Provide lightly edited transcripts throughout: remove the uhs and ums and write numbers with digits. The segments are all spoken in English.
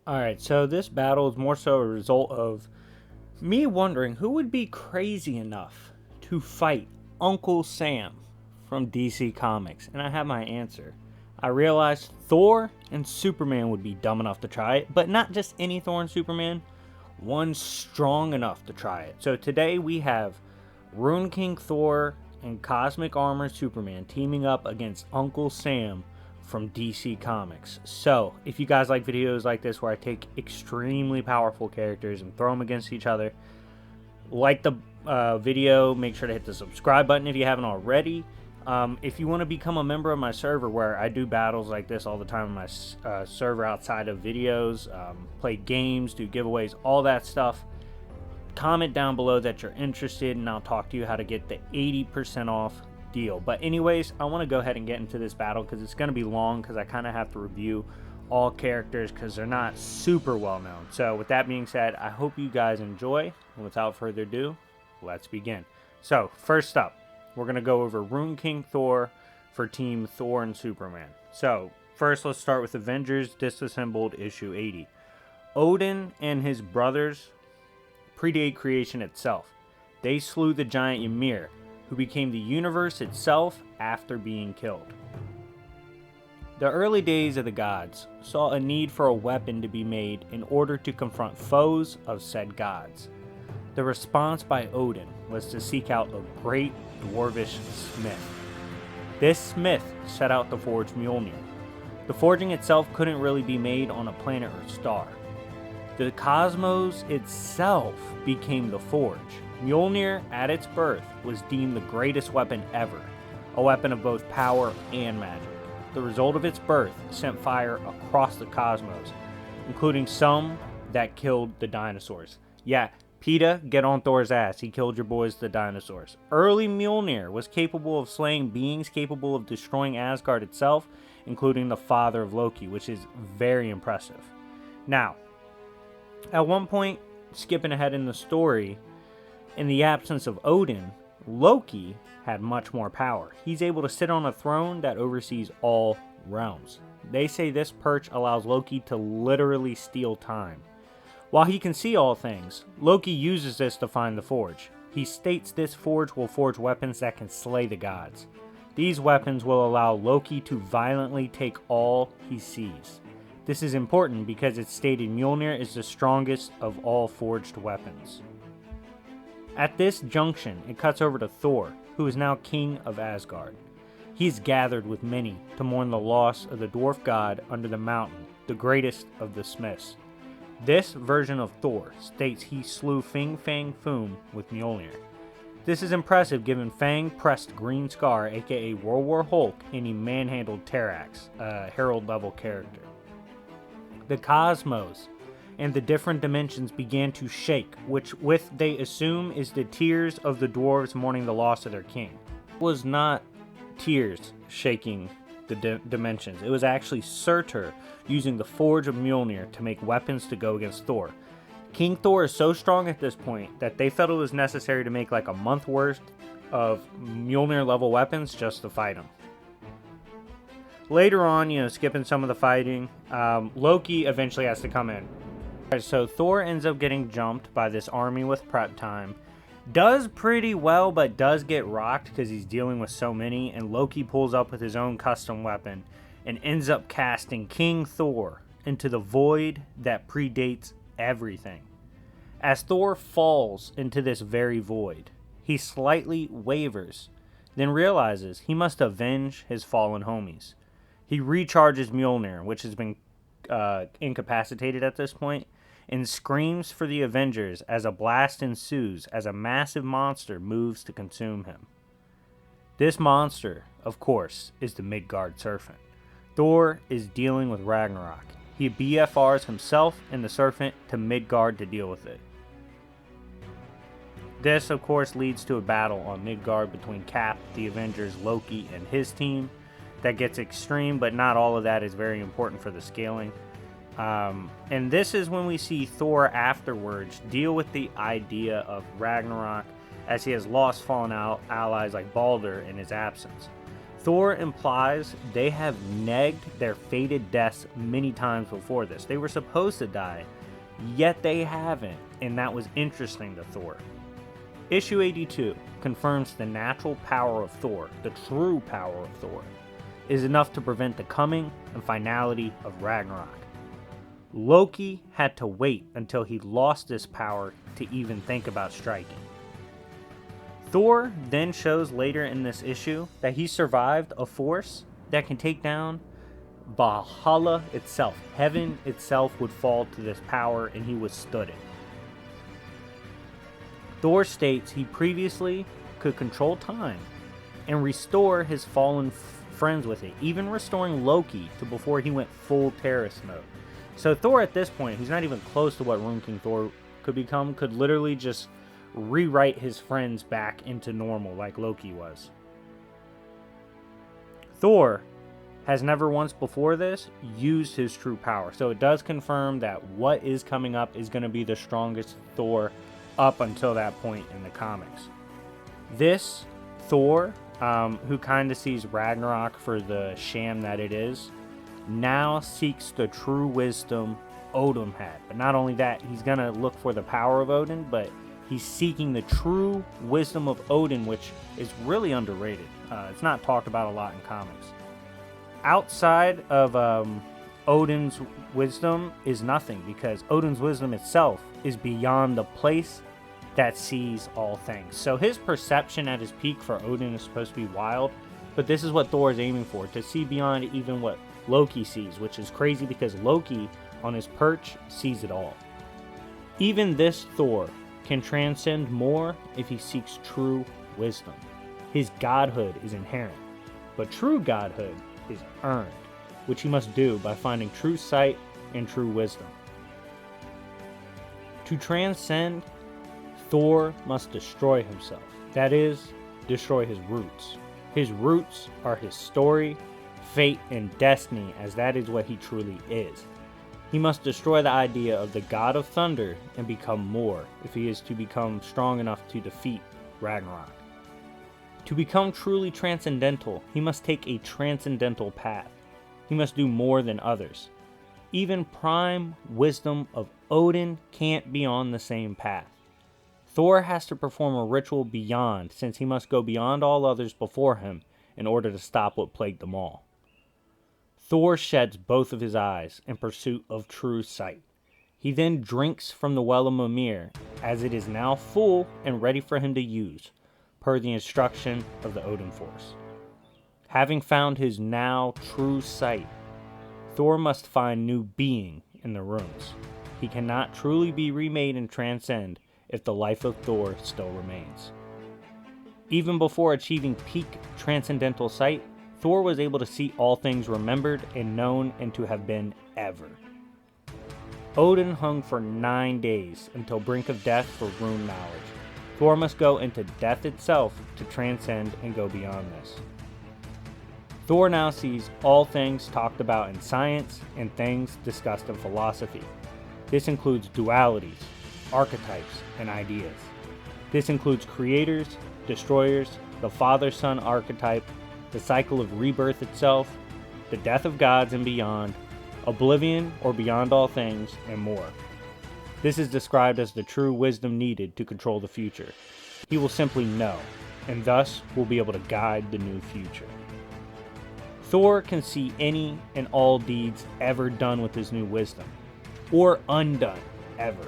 Alright, so this battle is more so a result of me wondering who would be crazy enough to fight Uncle Sam from DC Comics. And I have my answer. I realized Thor and Superman would be dumb enough to try it, but not just any Thor and Superman, one strong enough to try it. So today we have Rune King Thor and Cosmic Armor Superman teaming up against Uncle Sam from DC Comics. So, if you guys like videos like this where I take extremely powerful characters and throw them against each other, like the video, make sure to hit the subscribe button if you haven't already. If you want to become a member of my server where I do battles like this all the time on my server outside of videos, play games, do giveaways, all that stuff, comment down below that you're interested and I'll talk to you how to get the 80% off deal. But anyways, I want to go ahead and get into this battle because it's going to be long because I kind of have to review all characters because they're not super well known. So with that being said, I hope you guys enjoy, and without further ado, let's begin. So first up, we're going to go over Rune King Thor for Team Thor and Superman. So first, let's start with Avengers Disassembled issue 80. Odin and his brothers predate creation itself. They slew the giant Ymir, who became the universe itself after being killed. The early days of the gods saw a need for a weapon to be made in order to confront foes of said gods. The response by Odin was to seek out a great dwarvish smith. This smith set out to forge Mjolnir. The forging itself couldn't really be made on a planet or star. The cosmos itself became the forge. Mjolnir, at its birth, was deemed the greatest weapon ever, a weapon of both power and magic. The result of its birth sent fire across the cosmos, including some that killed the dinosaurs. Yeah, PETA, get on Thor's ass, he killed your boys the dinosaurs. Early Mjolnir was capable of slaying beings capable of destroying Asgard itself, including the father of Loki, which is very impressive. Now, at one point, skipping ahead in the story, in the absence of Odin, Loki had much more power. He's able to sit on a throne that oversees all realms. They say this perch allows Loki to literally steal time. While he can see all things, Loki uses this to find the forge. He states this forge will forge weapons that can slay the gods. These weapons will allow Loki to violently take all he sees. This is important because it's stated Mjolnir is the strongest of all forged weapons. At this junction, it cuts over to Thor, who is now king of Asgard. He is gathered with many to mourn the loss of the dwarf god under the mountain, the greatest of the smiths. This version of Thor states he slew Fin Fang Foom with Mjolnir. This is impressive given Fang pressed Green Scar, aka World War Hulk, and he manhandled Terrax, a Herald level character. The cosmos and the different dimensions began to shake, which they assume is the tears of the dwarves mourning the loss of their king. It was not tears shaking the dimensions. It was actually Surtur using the forge of Mjolnir to make weapons to go against Thor. King Thor is so strong at this point that they felt it was necessary to make like a month worth of Mjolnir level weapons just to fight him. Later on, skipping some of the fighting, Loki eventually has to come in. So Thor ends up getting jumped by this army with prep time. Does pretty well, but does get rocked because he's dealing with so many. And Loki pulls up with his own custom weapon and ends up casting King Thor into the void that predates everything. As Thor falls into this very void, he slightly wavers, then realizes he must avenge his fallen homies. He recharges Mjolnir, which has been incapacitated at this point, and screams for the Avengers as a blast ensues as a massive monster moves to consume him. This monster, of course, is the Midgard Serpent. Thor is dealing with Ragnarok. He BFRs himself and the Serpent to Midgard to deal with it. This, of course, leads to a battle on Midgard between Cap, the Avengers, Loki, and his team. That gets extreme, but not all of that is very important for the scaling. And this is when we see Thor afterwards deal with the idea of Ragnarok, as he has lost fallen out allies like Balder in his absence. Thor implies they have negged their fated deaths many times before this. They were supposed to die, yet they haven't, and that was interesting to Thor. Issue 82 confirms the natural power of Thor, the true power of Thor, is enough to prevent the coming and finality of Ragnarok. Loki had to wait until he lost this power to even think about striking. Thor then shows later in this issue that he survived a force that can take down Valhalla itself. Heaven itself would fall to this power, and he withstood it. Thor states he previously could control time and restore his fallen friends with it, even restoring Loki to before he went full terrorist mode. So Thor at this point, he's not even close to what Rune King Thor could become, could literally just rewrite his friends back into normal like Loki was. Thor has never once before this used his true power, so it does confirm that what is coming up is going to be the strongest Thor up until that point in the comics. This Thor, who kind of sees Ragnarok for the sham that it is, now seeks the true wisdom Odin had. But not only that, he's going to look for the power of Odin, but he's seeking the true wisdom of Odin, which is really underrated. It's not talked about a lot in comics. Outside of Odin's wisdom is nothing, because Odin's wisdom itself is beyond the place that sees all things. So his perception at his peak for Odin is supposed to be wild, but this is what Thor is aiming for, to see beyond even what Loki sees, which is crazy because Loki on his perch sees it all. Even this Thor can transcend more if he seeks true wisdom. His godhood is inherent, but true godhood is earned, which he must do by finding true sight and true wisdom. To transcend, Thor must destroy himself. That is, destroy his roots. His roots are his story, fate, and destiny, as that is what he truly is. He must destroy the idea of the god of thunder and become more if he is to become strong enough to defeat Ragnarok. To become truly transcendental, he must take a transcendental path. He must do more than others. Even prime wisdom of Odin can't be on the same path. Thor has to perform a ritual beyond, since he must go beyond all others before him in order to stop what plagued them all. Thor sheds both of his eyes in pursuit of true sight. He then drinks from the well of Mimir, as it is now full and ready for him to use, per the instruction of the Odin Force. Having found his now true sight, Thor must find new being in the runes. He cannot truly be remade and transcend if the life of Thor still remains. Even before achieving peak transcendental sight, Thor was able to see all things remembered and known and to have been ever. Odin hung for 9 days until brink of death for rune knowledge. Thor must go into death itself to transcend and go beyond this. Thor now sees all things talked about in science and things discussed in philosophy. This includes dualities, archetypes, and ideas. This includes creators, destroyers, the father-son archetype, the cycle of rebirth itself, the death of gods and beyond, oblivion or beyond all things, and more. This is described as the true wisdom needed to control the future. He will simply know, and thus will be able to guide the new future. Thor can see any and all deeds ever done with his new wisdom, or undone ever.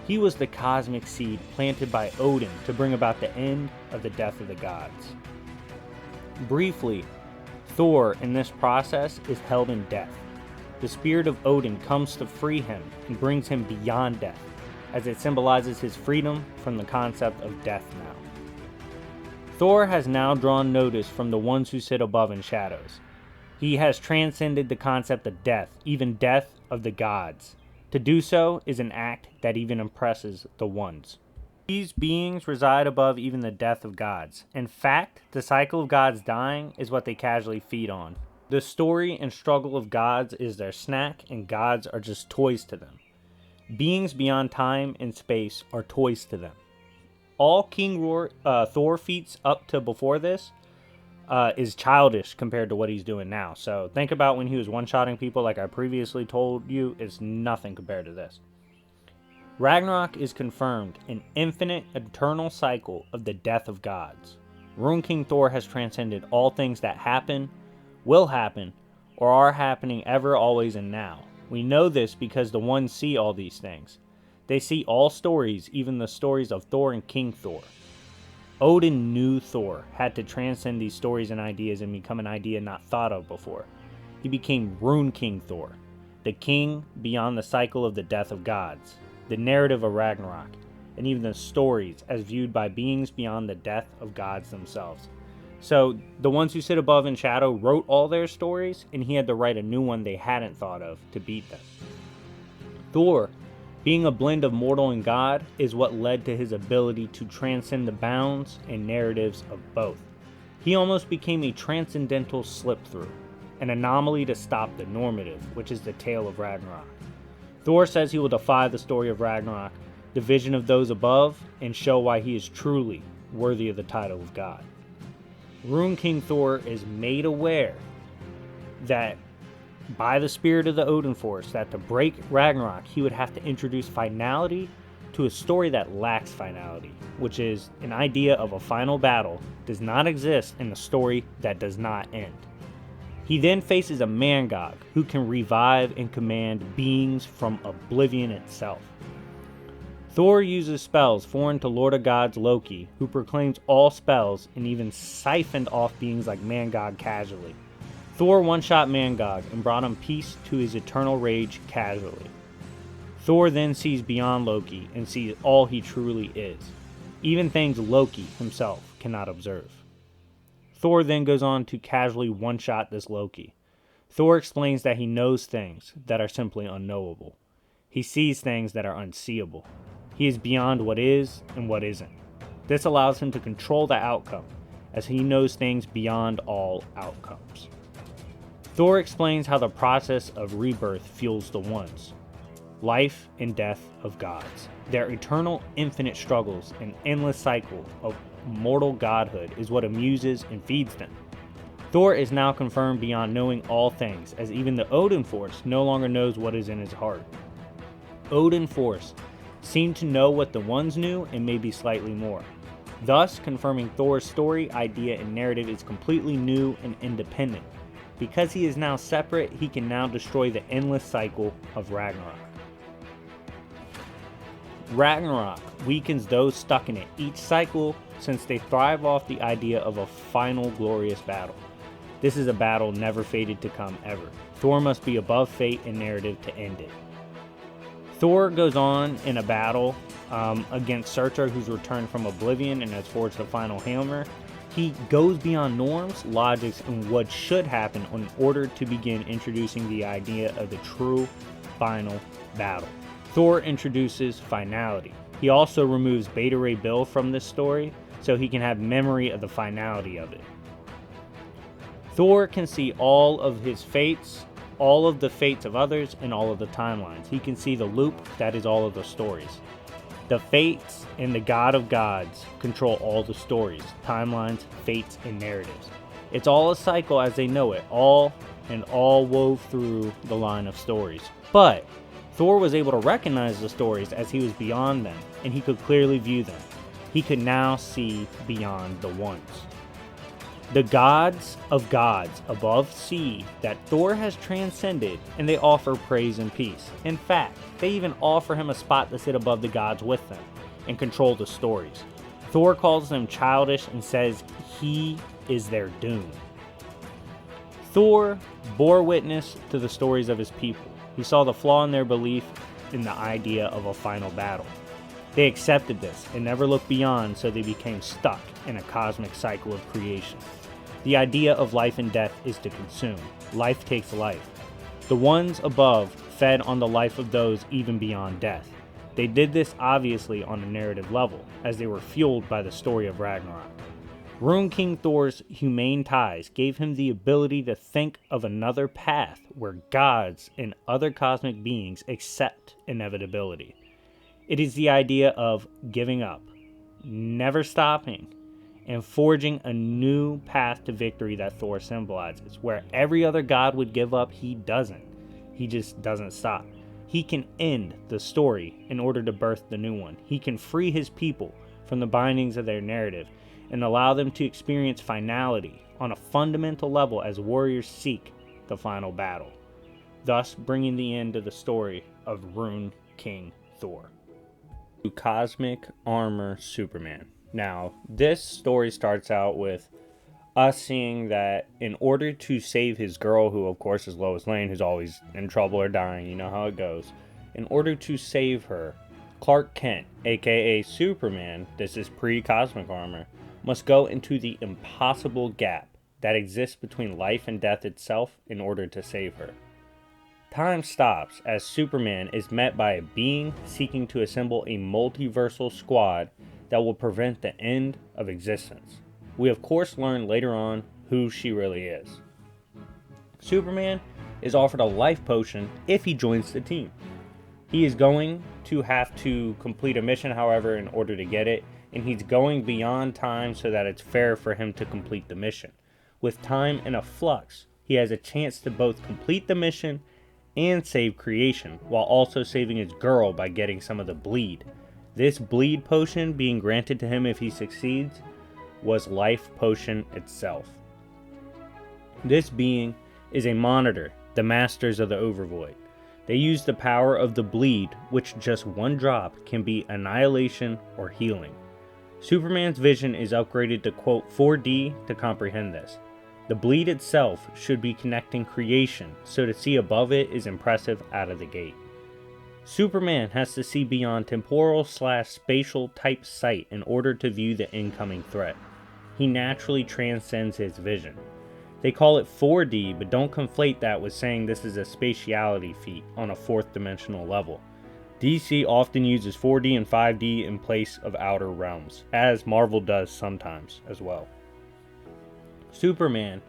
He was the cosmic seed planted by Odin to bring about the end of the death of the gods. Briefly, Thor in this process is held in death. The spirit of Odin comes to free him and brings him beyond death, as it symbolizes his freedom from the concept of death now. Thor has now drawn notice from the ones who sit above in shadows. He has transcended the concept of death, even death of the gods. To do so is an act that even impresses the ones. These beings reside above even the death of gods. In fact, the cycle of gods dying is what they casually feed on. The story and struggle of gods is their snack, and gods are just toys to them. Beings beyond time and space are toys to them. All Thor feats up to before this is childish compared to what he's doing now. So think about when he was one-shotting people like I previously told you. It's nothing compared to this. Ragnarok is confirmed an infinite, eternal cycle of the death of gods. Rune King Thor has transcended all things that happen, will happen, or are happening ever, always, and now. We know this because the ones see all these things. They see all stories, even the stories of Thor and King Thor. Odin knew Thor had to transcend these stories and ideas and become an idea not thought of before. He became Rune King Thor, the king beyond the cycle of the death of gods, the narrative of Ragnarok, and even the stories as viewed by beings beyond the death of gods themselves. So the ones who sit above in shadow wrote all their stories, and he had to write a new one they hadn't thought of to beat them. Thor, being a blend of mortal and god, is what led to his ability to transcend the bounds and narratives of both. He almost became a transcendental slip-through, an anomaly to stop the normative, which is the tale of Ragnarok. Thor says he will defy the story of Ragnarok, the vision of those above, and show why he is truly worthy of the title of God. Rune King Thor is made aware that by the spirit of the Odin Force, that to break Ragnarok, he would have to introduce finality to a story that lacks finality, which is an idea of a final battle does not exist in a story that does not end. He then faces a man-god who can revive and command beings from oblivion itself. Thor uses spells foreign to Lord of Gods Loki, who proclaims all spells and even siphoned off beings like man-god casually. Thor one-shot Man-God and brought him peace to his eternal rage casually. Thor then sees beyond Loki and sees all he truly is, even things Loki himself cannot observe. Thor then goes on to casually one-shot this Loki. Thor explains that he knows things that are simply unknowable. He sees things that are unseeable. He is beyond what is and what isn't. This allows him to control the outcome, as he knows things beyond all outcomes. Thor explains how the process of rebirth fuels the ones, life and death of gods. Their eternal, infinite struggles and endless cycle of mortal godhood is what amuses and feeds them. Thor is now confirmed beyond knowing all things, as even the Odin Force no longer knows what is in his heart. Odin Force seemed to know what the ones knew and maybe slightly more, thus confirming Thor's story, idea, and narrative is completely new and independent. Because he is now separate, he can now destroy the endless cycle of Ragnarok. Ragnarok weakens those stuck in it each cycle, since they thrive off the idea of a final glorious battle. This is a battle never fated to come ever. Thor must be above fate and narrative to end it. Thor goes on in a battle against Surtur, who's returned from oblivion and has forged the final hammer. He goes beyond norms, logics, and what should happen in order to begin introducing the idea of the true final battle. Thor introduces finality. He also removes Beta Ray Bill from this story so he can have memory of the finality of it. Thor can see all of his fates, all of the fates of others, and all of the timelines. He can see the loop that is all of the stories. The fates and the God of Gods control all the stories, timelines, fates, and narratives. It's all a cycle as they know it, all wove through the line of stories. But Thor was able to recognize the stories as he was beyond them, and he could clearly view them. He could now see beyond the ones. The gods of gods above see that Thor has transcended, and they offer praise and peace. In fact, they even offer him a spot to sit above the gods with them and control the stories. Thor calls them childish and says he is their doom. Thor bore witness to the stories of his people. He saw the flaw in their belief in the idea of a final battle. They accepted this and never looked beyond, so they became stuck in a cosmic cycle of creation. The idea of life and death is to consume. Life takes life. The ones above fed on the life of those even beyond death. They did this obviously on a narrative level, as they were fueled by the story of Ragnarok. Rune King Thor's humane ties gave him the ability to think of another path where gods and other cosmic beings accept inevitability. It is the idea of giving up, never stopping, and forging a new path to victory that Thor symbolizes. Where every other god would give up, he doesn't. He just doesn't stop. He can end the story in order to birth the new one. He can free his people from the bindings of their narrative and allow them to experience finality on a fundamental level as warriors seek the final battle, thus bringing the end to the story of Rune King Thor. Cosmic Armor Superman. Now, this story starts out with us seeing that in order to save his girl, who of course is Lois Lane, who's always in trouble or dying, you know how it goes. In order to save her, Clark Kent, aka Superman, this is pre-Cosmic Armor, must go into the impossible gap that exists between life and death itself in order to save her. Time stops as Superman is met by a being seeking to assemble a multiversal squad that will prevent the end of existence. We of course learn later on who she really is. Superman is offered a life potion if he joins the team. He is going to have to complete a mission, however, in order to get it, and he's going beyond time so that it's fair for him to complete the mission. With time in a flux, he has a chance to both complete the mission and save creation, while also saving his girl by getting some of the bleed. This bleed potion being granted to him if he succeeds was life potion itself. This being is a monitor, the masters of the Overvoid. They use the power of the bleed, which just one drop can be annihilation or healing. Superman's vision is upgraded to quote 4D to comprehend this. The bleed itself should be connecting creation, so to see above it is impressive out of the gate. Superman has to see beyond temporal/spatial type sight in order to view the incoming threat. He naturally transcends his vision. They call it 4D, but don't conflate that with saying this is a spatiality feat on a fourth dimensional level. DC often uses 4D and 5D in place of outer realms, as Marvel does sometimes as well. Superman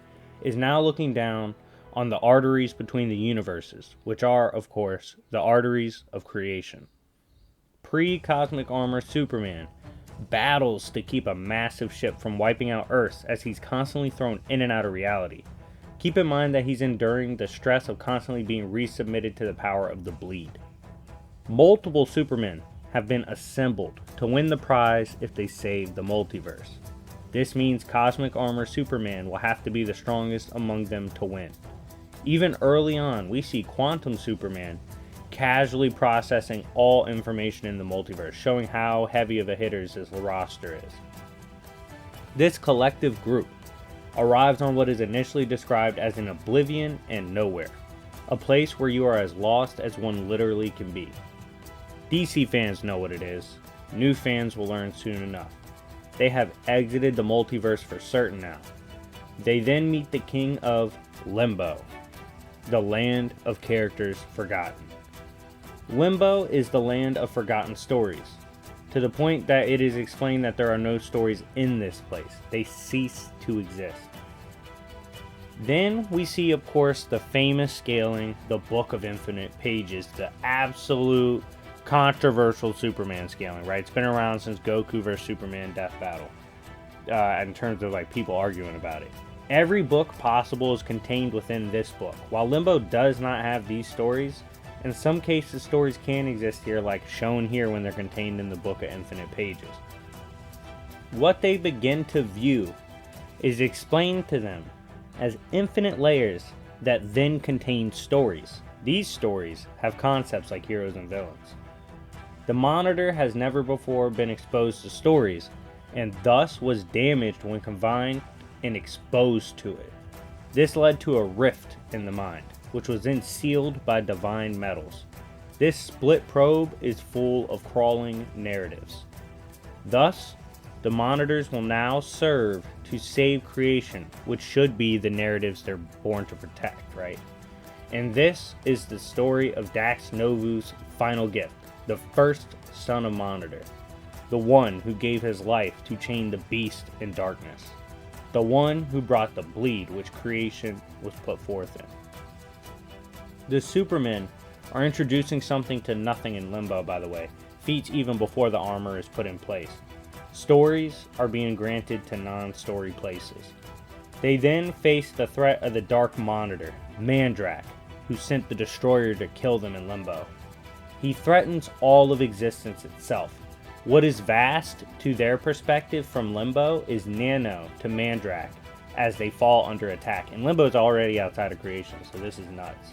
is now looking down on the arteries between the universes, which are, of course, the arteries of creation. Pre-Cosmic Armor Superman battles to keep a massive ship from wiping out Earth as he's constantly thrown in and out of reality. Keep in mind that he's enduring the stress of constantly being resubmitted to the power of the bleed. Multiple Supermen have been assembled to win the prize if they save the multiverse. This means Cosmic Armor Superman will have to be the strongest among them to win. Even early on, we see Quantum Superman casually processing all information in the multiverse, showing how heavy of a hitter his roster is. This collective group arrives on what is initially described as an oblivion and nowhere, a place where you are as lost as one literally can be. DC fans know what it is. New fans will learn soon enough. They have exited the multiverse for certain now. They then meet the king of Limbo, the land of characters forgotten. Limbo is the land of forgotten stories, to the point that it is explained that there are no stories in this place. They cease to exist. Then we see, of course, the famous scaling, the Book of Infinite Pages, the absolute controversial Superman scaling, right? It's been around since Goku vs. Superman Death Battle, in terms of like people arguing about it. Every book possible is contained within this book. While Limbo does not have these stories, in some cases stories can exist here, like shown here when they're contained in the Book of Infinite Pages. What they begin to view is explained to them as infinite layers that then contain stories. These stories have concepts like heroes and villains. The Monitor has never before been exposed to stories, and thus was damaged when combined and exposed to it. This led to a rift in the mind, which was then sealed by divine metals. This split probe is full of crawling narratives. Thus, the Monitors will now serve to save creation, which should be the narratives they're born to protect, right? And this is the story of Dax Novu's final gift, the first son of Monitor, the one who gave his life to chain the beast in darkness, the one who brought the bleed which creation was put forth in. The Supermen are introducing something to nothing in Limbo, by the way, feats even before the armor is put in place. Stories are being granted to non-story places. They then face the threat of the Dark Monitor, Mandrak, who sent the Destroyer to kill them in Limbo. He threatens all of existence itself. What is vast to their perspective from Limbo is nano to Mandrak as they fall under attack. And Limbo is already outside of creation, so this is nuts.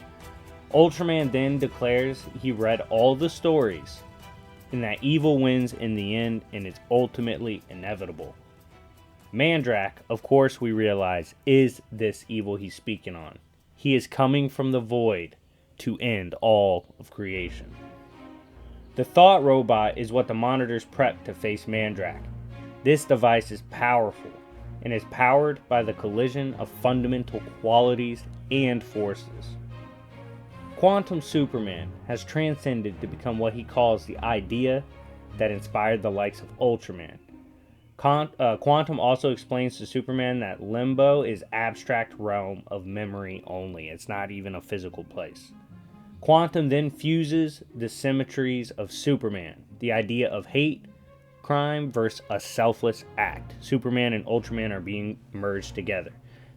Ultraman then declares he read all the stories and that evil wins in the end and it's ultimately inevitable. Mandrak, of course we realize, is this evil he's speaking on. He is coming from the void to end all of creation. The Thought Robot is what the monitors prep to face Mandrak. This device is powerful and is powered by the collision of fundamental qualities and forces. Quantum Superman has transcended to become what he calls the idea that inspired the likes of Ultraman. Quantum also explains to Superman that Limbo is abstract realm of memory only. It's not even a physical place. Quantum then fuses the symmetries of Superman, the idea of hate, crime versus a selfless act. Superman and Ultraman are being merged together.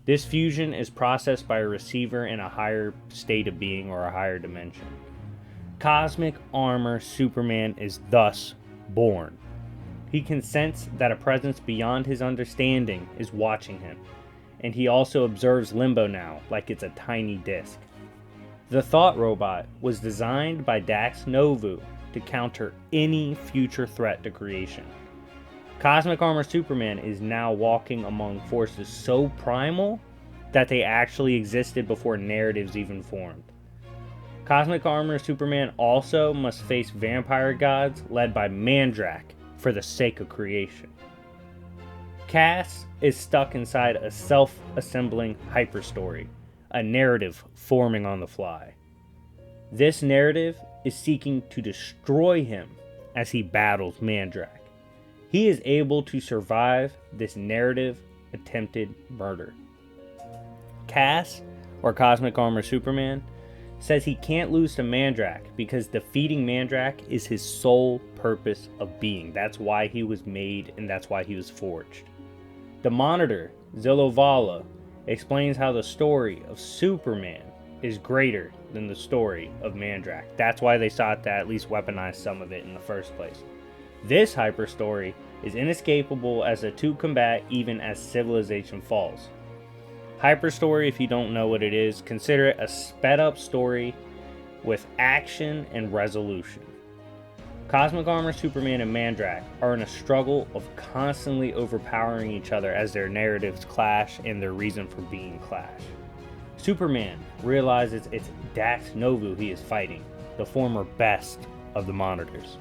This fusion is processed by a receiver in a higher state of being or a higher dimension. Cosmic Armor Superman is thus born. He can sense that a presence beyond his understanding is watching him, and he also observes Limbo now like it's a tiny disc. The Thought Robot was designed by Dax Novu to counter any future threat to creation. Cosmic Armor Superman is now walking among forces so primal that they actually existed before narratives even formed. Cosmic Armor Superman also must face vampire gods led by Mandrak for the sake of creation. Cass is stuck inside a self-assembling hyperstory, a narrative forming on the fly. This narrative is seeking to destroy him as he battles Mandrak. He is able to survive this narrative attempted murder. Cass, or Cosmic Armor Superman, says he can't lose to Mandrak because defeating Mandrak is his sole purpose of being. That's why he was made and that's why he was forged. The Monitor, Zilovala, explains how the story of Superman is greater than the story of Mandrak. That's why they sought to at least weaponize some of it in the first place. This hyper story is inescapable as the two combat even as civilization falls. Hyperstory, if you don't know what it is, consider it a sped up story with action and resolution. Cosmic Armor Superman and Mandrak are in a struggle of constantly overpowering each other as their narratives clash and their reason for being clash. Superman realizes it's Dax Novu he is fighting, the former best of the Monitors.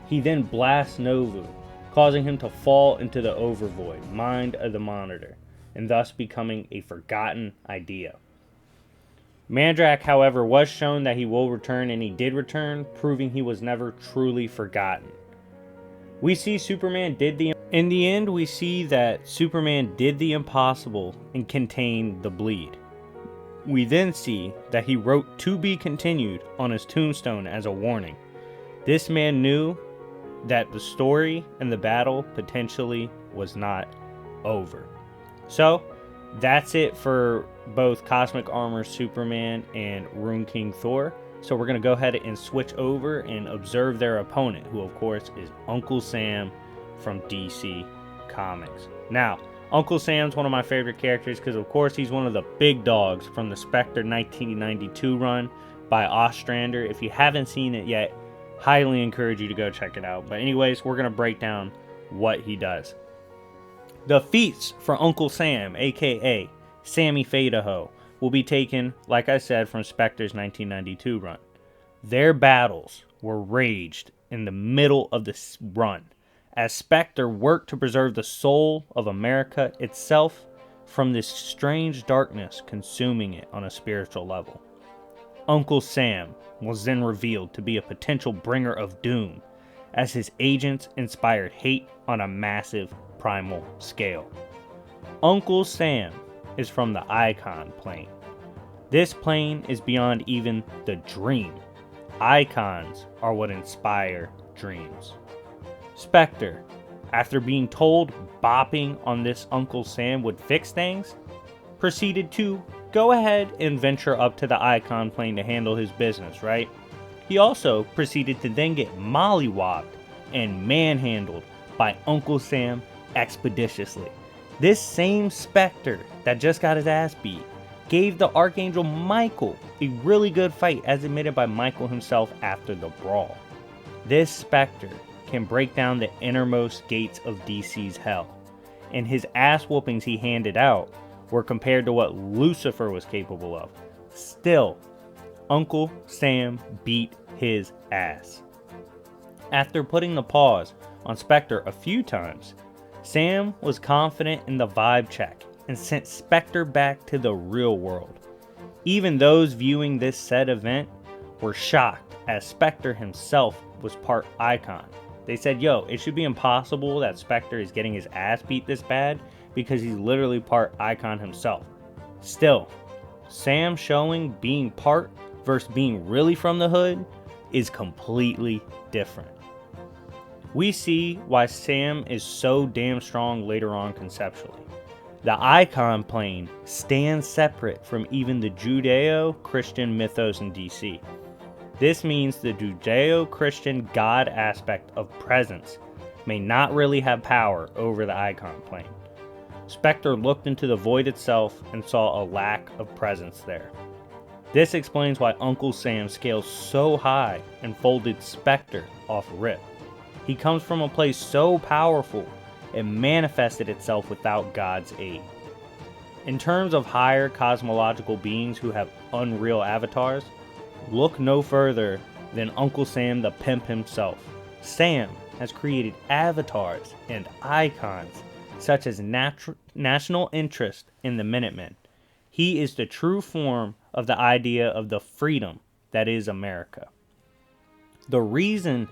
He then blasts Novu, causing him to fall into the Overvoid, mind of the Monitor, and thus becoming a forgotten idea. Mandrak, however, was shown that he will return, and he did return, proving he was never truly forgotten. We see in the end, we see that Superman did the impossible and contained the bleed. We then see that he wrote "to be continued" on his tombstone as a warning. This man knew that the story and the battle potentially was not over. So, that's it for both Cosmic Armor Superman and Rune King Thor. So we're going to go ahead and switch over and observe their opponent, who of course is Uncle Sam from DC Comics. Now, Uncle Sam's one of my favorite characters because of course he's one of the big dogs from the Spectre 1992 run by Ostrander. If you haven't seen it yet, highly encourage you to go check it out. But anyways, we're going to break down what he does. The feats for Uncle Sam, aka Sammy Fadaho, will be taken, like I said, from Spectre's 1992 run. Their battles were raged in the middle of this run, as Spectre worked to preserve the soul of America itself from this strange darkness consuming it on a spiritual level. Uncle Sam was then revealed to be a potential bringer of doom, as his agents inspired hate on a massive primal scale. Uncle Sam is from the Icon plane. This plane is beyond even the dream. Icons are what inspire dreams. Spectre after being told bopping on this Uncle Sam would fix things, proceeded to go ahead and venture up to the Icon plane to handle his business, right? He also proceeded to then get mollywopped and manhandled by Uncle Sam expeditiously. This same Spectre that just got his ass beat gave the Archangel Michael a really good fight, as admitted by Michael himself after the brawl. This Spectre can break down the innermost gates of DC's hell, and his ass whoopings he handed out were compared to what Lucifer was capable of. Still, Uncle Sam beat his ass. After putting the pause on Spectre a few times, Sam was confident in the vibe check and sent Spectre back to the real world. Even those viewing this said event were shocked, as Spectre himself was part Icon. They said, yo, it should be impossible that Spectre is getting his ass beat this bad, because he's literally part Icon himself. Still, Sam showing being part versus being really from the hood is completely different. We see why Sam is so damn strong later on conceptually. The Icon plane stands separate from even the Judeo-Christian mythos in DC. This means the Judeo-Christian God aspect of presence may not really have power over the Icon plane. Spectre looked into the void itself and saw a lack of presence there. This explains why Uncle Sam scales so high and folded Spectre off rip. He comes from a place so powerful it manifested itself without God's aid. In terms of higher cosmological beings who have unreal avatars, look no further than Uncle Sam the pimp himself. Sam has created avatars and icons such as national interest in the Minutemen. He is the true form of the idea of the freedom that is America. The reason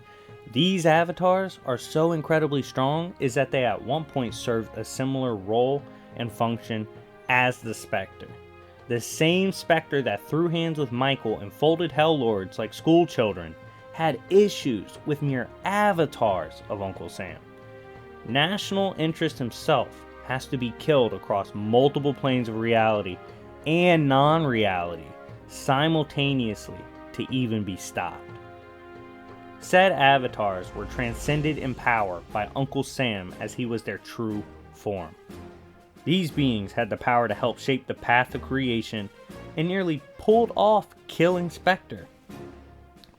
these avatars are so incredibly strong is that they at one point served a similar role and function as the Spectre. The same Spectre that threw hands with Michael and folded Hell Lords like school children had issues with mere avatars of Uncle Sam. National interest himself has to be killed across multiple planes of reality and non-reality simultaneously to even be stopped. Said avatars were transcended in power by Uncle Sam as he was their true form. These beings had the power to help shape the path of creation and nearly pulled off killing Spectre.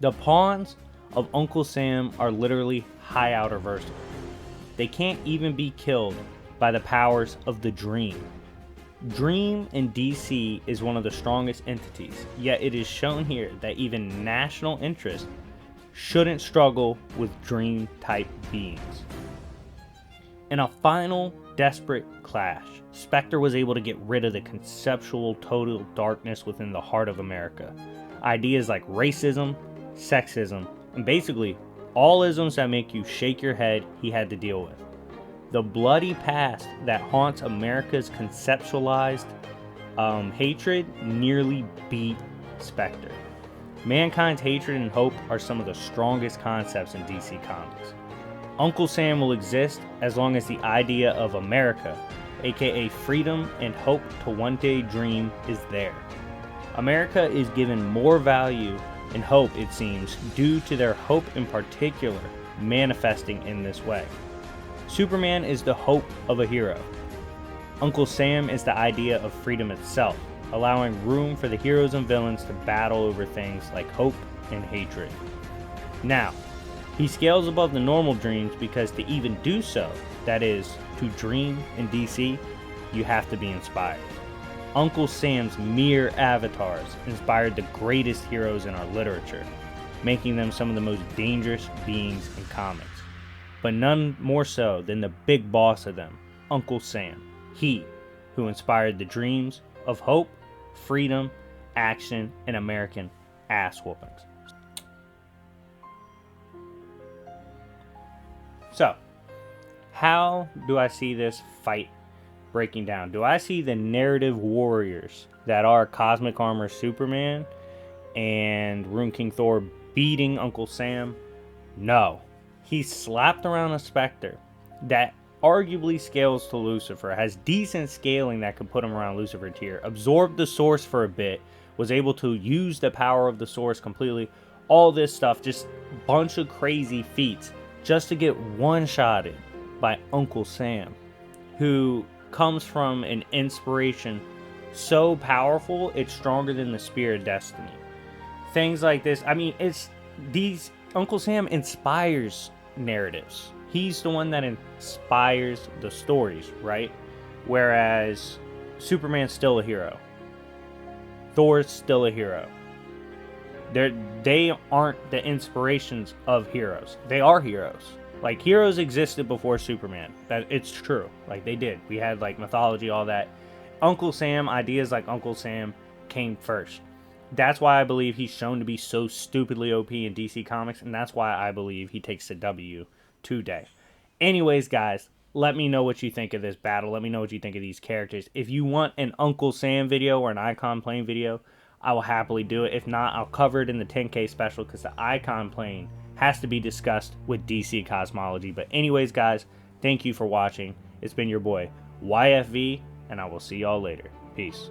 The pawns of Uncle Sam are literally high outer versatile. They can't even be killed by the powers of the Dream. Dream in DC is one of the strongest entities, yet it is shown here that even national interest shouldn't struggle with Dream-type beings. In a final, desperate clash, Spectre was able to get rid of the conceptual total darkness within the heart of America. Ideas like racism, sexism, and basically all isms that make you shake your head he had to deal with. The bloody past that haunts America's conceptualized hatred nearly beat Spectre. Mankind's hatred and hope are some of the strongest concepts in DC Comics. Uncle Sam will exist as long as the idea of America, aka freedom and hope to one day dream, is there. America is given more value and hope, it seems, due to their hope in particular manifesting in this way. Superman is the hope of a hero. Uncle Sam is the idea of freedom itself, allowing room for the heroes and villains to battle over things like hope and hatred. Now, he scales above the normal dreams because to even do so, that is, to dream in DC, you have to be inspired. Uncle Sam's mere avatars inspired the greatest heroes in our literature, making them some of the most dangerous beings in comics. But none more so than the big boss of them, Uncle Sam. He who inspired the dreams of hope, freedom, action, and American ass whoopings. So, how do I see this fight breaking down? Do I see the narrative warriors that are Cosmic Armor Superman and Rune King Thor beating Uncle Sam? No. He slapped around a Spectre, that arguably scales to Lucifer, has decent scaling that could put him around Lucifer tier, absorbed the source for a bit, was able to use the power of the source completely, all this stuff, just bunch of crazy feats, just to get one-shotted by Uncle Sam, who comes from an inspiration so powerful, it's stronger than the Spear of Destiny. Things like this, I mean, it's these, Uncle Sam inspires narratives. He's the one that inspires the stories, right? Whereas Superman's still a hero. Thor's still a hero. They aren't the inspirations of heroes. They are heroes. Like, heroes existed before Superman. That it's true. Like, they did. We had, like, mythology, all that. Uncle Sam, ideas like Uncle Sam came first. That's why I believe he's shown to be so stupidly OP in DC Comics, and that's why I believe he takes the W today. Anyways, guys, let me know what you think of this battle. Let me know what you think of these characters. If you want an Uncle Sam video or an Icon Plane video, I will happily do it. If not, I'll cover it in the 10K special, because the Icon Plane has to be discussed with DC Cosmology. But anyways, guys, thank you for watching. It's been your boy, YFV, and I will see y'all later. Peace.